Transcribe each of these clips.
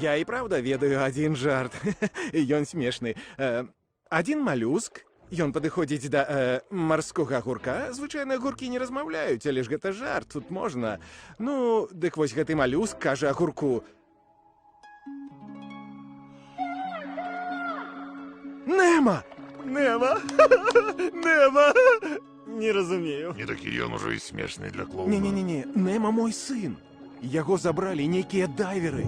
Я и правда ведаю один жарт. Ён смешны. Один малюск, ён падыходзіць да марскога агурка. Звычайна агуркі не размаўляюць, але ж гэта жарт, тут можна. Ну, дык вось гэты малюск кажа агурку: Нема! Нема! Нема! Не разумею. Не такі ён ужо і смешны для клоуна. Не-не-не, Нема мой сын. Яго забралі нейкія дайверы.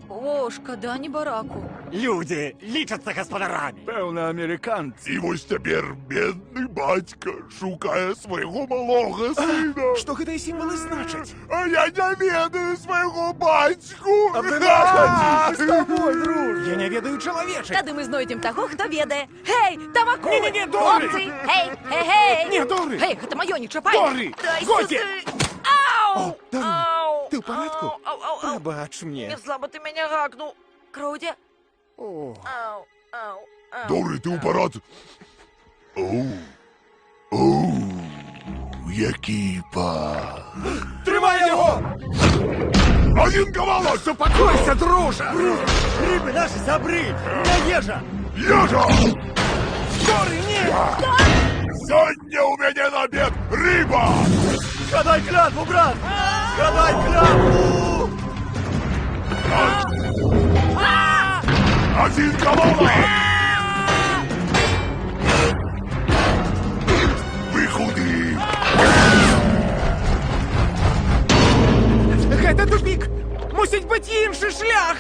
О, шкада не бараку. Люди лічацца гаспадарамі. Пэўна, амерыканцы. І вось цяпер бедны бацька шукае свайго малога сына. Што гэтыя сімвалы значаць? А я не ведаю свайго бацьку. З тобой, друж! Я не ведаю чалавечак. Тады мы знойдзем таго, хто ведае. Гей, там акулы! Не-не-не, Доры! Хлопцы, гей, гей! Не, Доры! Гей, гэта маё, не чапай! Доры! Дай Годі! сюды! Ау! О, Доры, Ау! ты ў парадку? Ау, ау, ау! Прабач мне. Не слабо ты мяне гакнуў. Кроўдзе? О, Ау, ау, ау. Добрый, ты ў парадку? Оу, які пах. трымай яго! Один кавалок! Супакойся, дружа! Рыбы наши сябры! Не ежа! Ежа! Доры, не! Сёння ў мяне на обед рыба! Згадай клятву, брат! Згадай клятву! Один кавалок! Вы худы! Гэта тупік! Мусіць быць іншы шлях!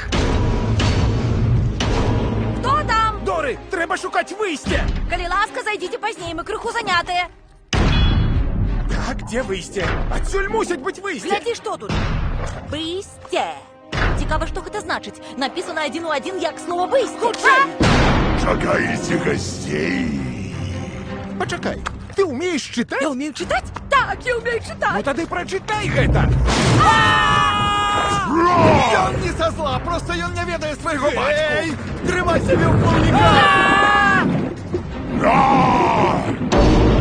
Хто там? Доры, трэба шукаць выйсце! Калі ласка, зайдзіце пазней, мы крыху занятыя. А где выйсце? Адсюль мусіць быць выйсце! Глядзі, што тут? Выйсце. Цікава, што гэта значыць. Напісана адзін у адзін, як слова выйсце. Хутчэй! Чакаеце гасцей! Пачакай, ты ўмееш чытаць? Я ўмею чытаць? Так, я ўмею Ну чытаць. тады прачытай гэта! Ён не са зла, проста ён не ведае свайго бацьку! Эй, трымай сябе ў плаўніка!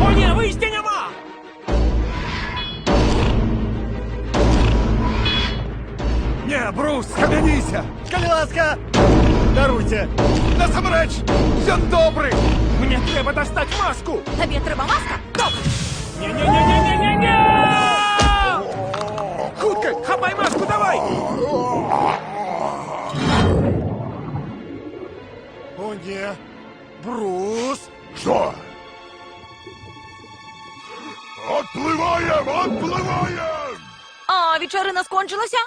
О, не, выйсця няма! Не, Брус, схамяніся! Калі ласка, даруйте! Насамрэч, ён добры! Мне трэба дастаць маску! Табе трэба маска? Добра. Не-не-не-не-не-не-не! Хутка, хапай маску, давай! О, не! Брус! Что? Отплываем! Отплываем! А, вечарына скончылася?